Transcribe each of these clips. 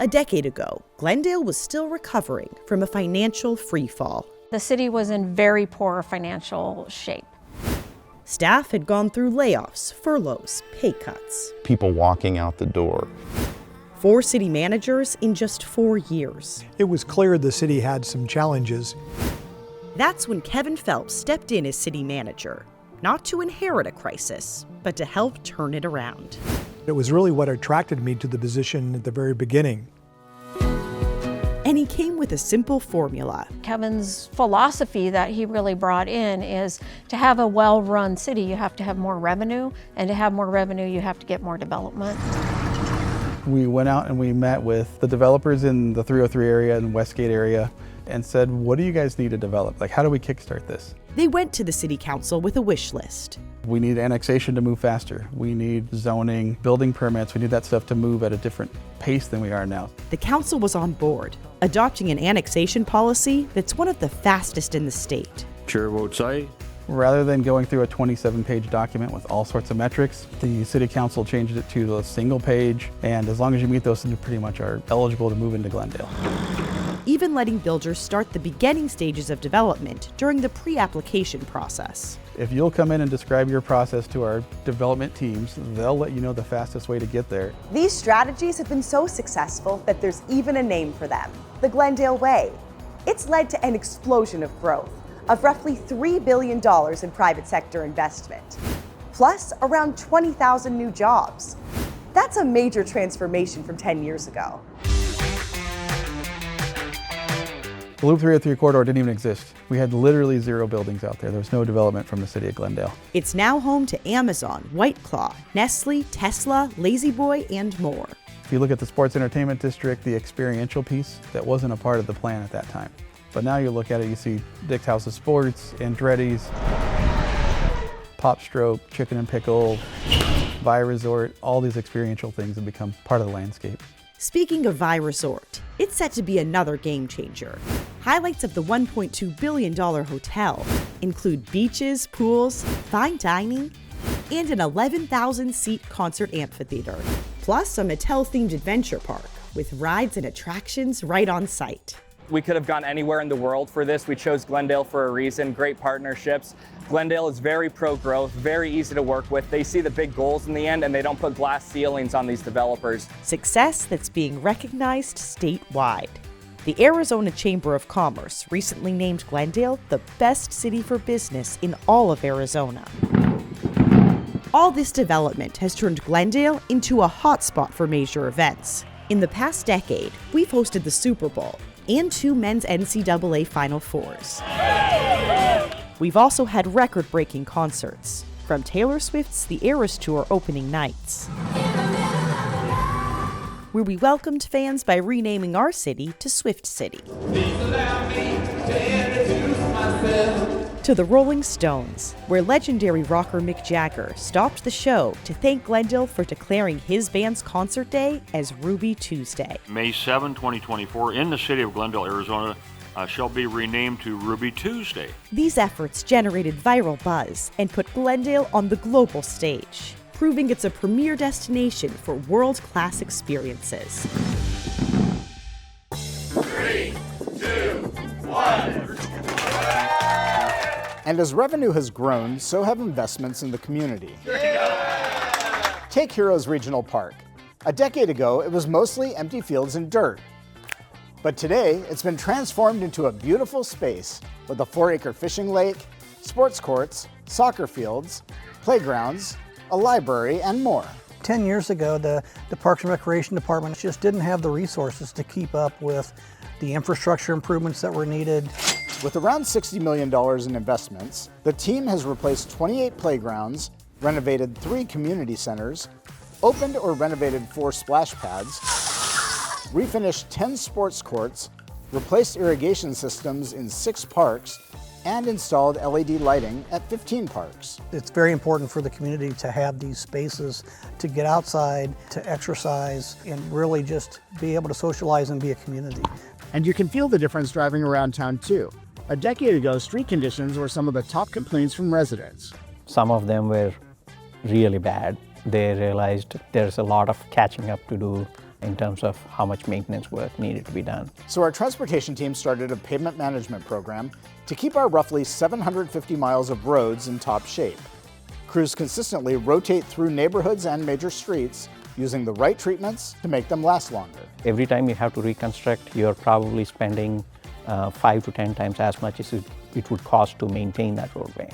A decade ago, Glendale was still recovering from a financial freefall. The city was in very poor financial shape. Staff had gone through layoffs, furloughs, pay cuts. People walking out the door. 4 city managers in just 4 years. It was clear the city had some challenges. That's when Kevin Phelps stepped in as city manager, not to inherit a crisis, but to help turn it around. It was really what attracted me to the position at the very beginning. And he came with a simple formula. Kevin's philosophy that he really brought in is to have a well-run city, you have to have more revenue, and to have more revenue, you have to get more development. We went out and we met with the developers in the 303 area and Westgate area and said, what do you guys need to develop? Like, how do we kickstart this? They went to the city council with a wish list. We need annexation to move faster. We need zoning, building permits. We need that stuff to move at a different pace than we are now. The council was on board, adopting an annexation policy that's one of the fastest in the state. Chair votes aye. Rather than going through a 27-page document with all sorts of metrics, the city council changed it to a single page, and as long as you meet those, you pretty much are eligible to move into Glendale. Even letting builders start the beginning stages of development during the pre-application process. If you'll come in and describe your process to our development teams, they'll let you know the fastest way to get there. These strategies have been so successful that there's even a name for them, the Glendale Way. It's led to an explosion of growth, of roughly $3 billion in private sector investment, plus around 20,000 new jobs. That's a major transformation from 10 years ago. The Loop 303 corridor didn't even exist. We had literally 0 buildings out there. There was no development from the city of Glendale. It's now home to Amazon, White Claw, Nestle, Tesla, Lazy Boy, and more. If you look at the sports entertainment district, the experiential piece, that wasn't a part of the plan at that time. But now you look at it, you see Dick's House of Sports, Andretti's, Pop Stroke, Chicken and Pickle, Vi Resort, all these experiential things have become part of the landscape. Speaking of Vi Resort, it's set to be another game changer. Highlights of the $1.2 billion hotel include beaches, pools, fine dining, and an 11,000-seat concert amphitheater, plus a Mattel-themed adventure park with rides and attractions right on site. We could have gone anywhere in the world for this. We chose Glendale for a reason, great partnerships. Glendale is very pro-growth, very easy to work with. They see the big goals in the end and they don't put glass ceilings on these developers. Success that's being recognized statewide. The Arizona Chamber of Commerce recently named Glendale the best city for business in all of Arizona. All this development has turned Glendale into a hotspot for major events. In the past decade, we've hosted the Super Bowl and 2 men's NCAA Final Fours. We've also had record-breaking concerts, from Taylor Swift's The Eras Tour opening nights, where we welcomed fans by renaming our city to Swift City, to the Rolling Stones, where legendary rocker Mick Jagger stopped the show to thank Glendale for declaring his band's concert day as Ruby Tuesday. May 7, 2024, in the city of Glendale, Arizona, shall be renamed to Ruby Tuesday. These efforts generated viral buzz and put Glendale on the global stage, proving it's a premier destination for world-class experiences. 3, 2, 1. And as revenue has grown, so have investments in the community. Take Heroes Regional Park. A decade ago, it was mostly empty fields and dirt. But today, it's been transformed into a beautiful space with a 4-acre fishing lake, sports courts, soccer fields, playgrounds, a library, and more. 10 years ago, the Parks and Recreation Department just didn't have the resources to keep up with the infrastructure improvements that were needed. With around $60 million in investments, the team has replaced 28 playgrounds, renovated 3 community centers, opened or renovated 4 splash pads, refinished 10 sports courts, replaced irrigation systems in 6 parks, and installed LED lighting at 15 parks. It's very important for the community to have these spaces to get outside, to exercise, and really just be able to socialize and be a community. And you can feel the difference driving around town too. A decade ago, street conditions were some of the top complaints from residents. Some of them were really bad. They realized there's a lot of catching up to do, in terms of how much maintenance work needed to be done. So our transportation team started a pavement management program to keep our roughly 750 miles of roads in top shape. Crews consistently rotate through neighborhoods and major streets using the right treatments to make them last longer. Every time you have to reconstruct, you're probably spending 5 to 10 times as much as it would cost to maintain that roadway.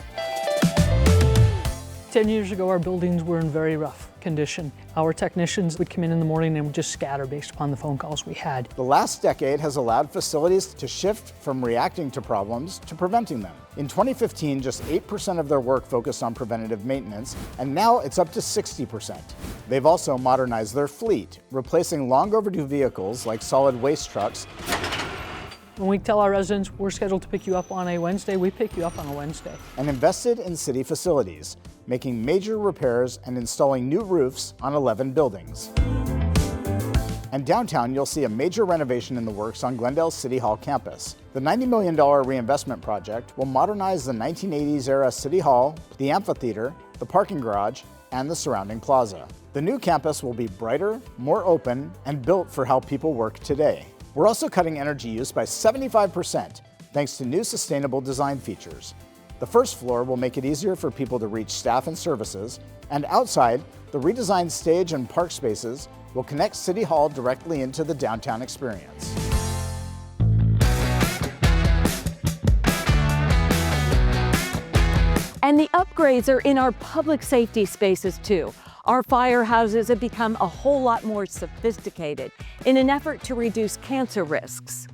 10 years ago, our buildings were in very rough condition. Our technicians would come in the morning and would just scatter based upon the phone calls we had. The last decade has allowed facilities to shift from reacting to problems to preventing them. In 2015, just 8% of their work focused on preventative maintenance, and now it's up to 60%. They've also modernized their fleet, replacing long overdue vehicles like solid waste trucks. When we tell our residents we're scheduled to pick you up on a Wednesday, we pick you up on a Wednesday. And invested in city facilities, making major repairs and installing new roofs on 11 buildings. And downtown, you'll see a major renovation in the works on Glendale's City Hall campus. The $90 million reinvestment project will modernize the 1980s-era City Hall, the amphitheater, the parking garage, and the surrounding plaza. The new campus will be brighter, more open, and built for how people work today. We're also cutting energy use by 75% thanks to new sustainable design features. The first floor will make it easier for people to reach staff and services, and outside, the redesigned stage and park spaces will connect City Hall directly into the downtown experience. And the upgrades are in our public safety spaces too. Our firehouses have become a whole lot more sophisticated in an effort to reduce cancer risks.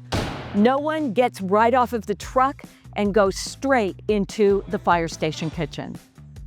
No one gets right off of the truck and goes straight into the fire station kitchen.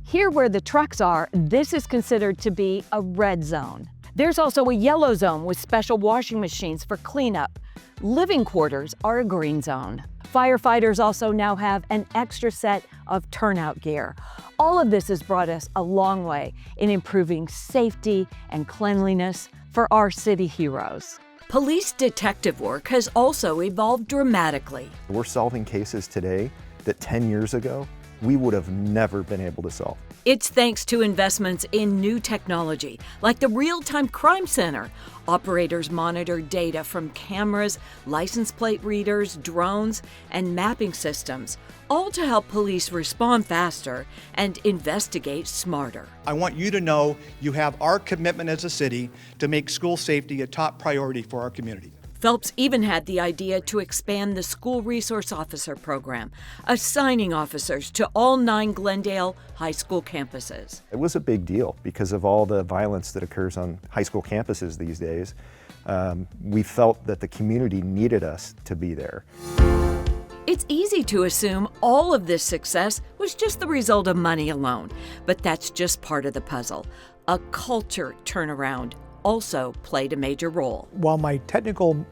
Here where the trucks are, this is considered to be a red zone. There's also a yellow zone with special washing machines for cleanup. Living quarters are a green zone. Firefighters also now have an extra set of turnout gear. All of this has brought us a long way in improving safety and cleanliness for our city heroes. Police detective work has also evolved dramatically. We're solving cases today that 10 years ago, we would have never been able to solve. It's thanks to investments in new technology, like the Real-Time Crime Center. Operators monitor data from cameras, license plate readers, drones, and mapping systems, all to help police respond faster and investigate smarter. I want you to know you have our commitment as a city to make school safety a top priority for our community. Phelps even had the idea to expand the School Resource Officer program, assigning officers to all 9 Glendale high school campuses. It was a big deal because of all the violence that occurs on high school campuses these days. We felt that the community needed us to be there. It's easy to assume all of this success was just the result of money alone, but that's just part of the puzzle. A culture turnaround also played a major role. While my technical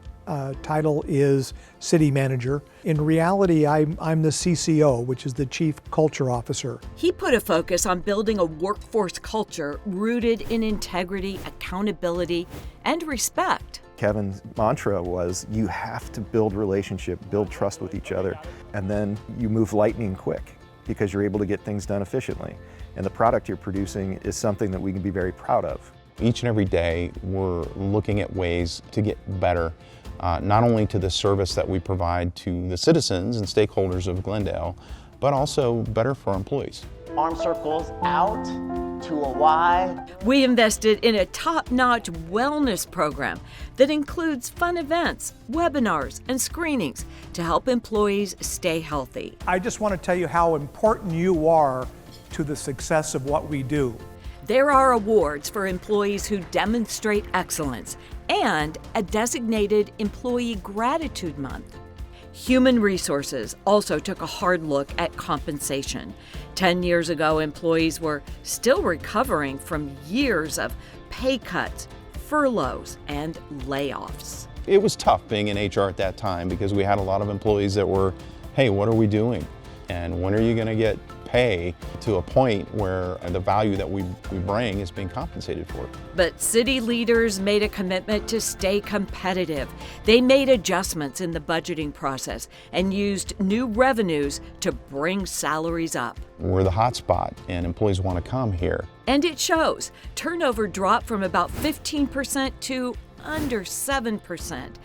title is City Manager, in reality I'm the CCO, which is the Chief Culture Officer. He put a focus on building a workforce culture rooted in integrity, accountability, and respect. Kevin's mantra was, you have to build relationship, build trust with each other, and then you move lightning quick because you're able to get things done efficiently. And the product you're producing is something that we can be very proud of. Each and every day, we're looking at ways to get better, not only to the service that we provide to the citizens and stakeholders of Glendale, but also better for our employees. Arm circles out to a Y. We invested in a top-notch wellness program that includes fun events, webinars, and screenings to help employees stay healthy. I just want to tell you how important you are to the success of what we do. There are awards for employees who demonstrate excellence and a designated Employee Gratitude Month. Human Resources also took a hard look at compensation. 10 years ago, employees were still recovering from years of pay cuts, furloughs, and layoffs. It was tough being in HR at that time because we had a lot of employees that were, hey, what are we doing? And when are you going to get pay to a point where the value that we bring is being compensated for? But city leaders made a commitment to stay competitive. They made adjustments in the budgeting process and used new revenues to bring salaries up. We're the hot spot and employees want to come here. And it shows. Turnover dropped from about 15% to under 7%.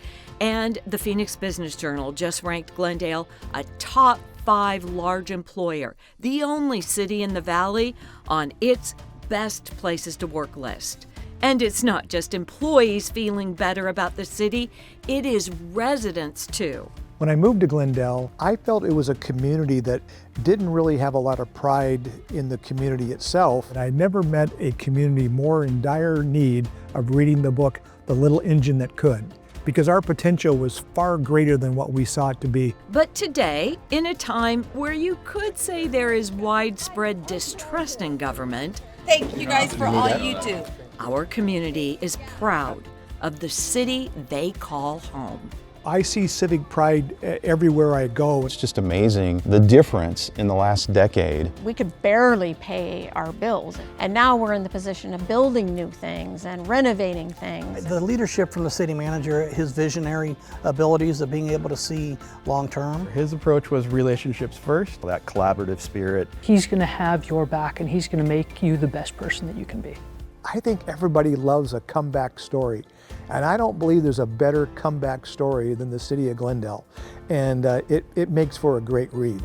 And the Phoenix Business Journal just ranked Glendale a top 5 large employer, the only city in the Valley on its best places to work list. And it's not just employees feeling better about the city, it is residents too. When I moved to Glendale, I felt it was a community that didn't really have a lot of pride in the community itself. And I never met a community more in dire need of reading the book, The Little Engine That Could, because our potential was far greater than what we saw it to be. But today, in a time where you could say there is widespread distrust in government, thank you guys for all you do. Our community is proud of the city they call home. I see civic pride everywhere I go. It's just amazing the difference in the last decade. We could barely pay our bills, and now we're in the position of building new things and renovating things. The leadership from the city manager, his visionary abilities of being able to see long term. His approach was relationships first. That collaborative spirit. He's going to have your back, and he's going to make you the best person that you can be. I think everybody loves a comeback story. And I don't believe there's a better comeback story than the city of Glendale. And it makes for a great read.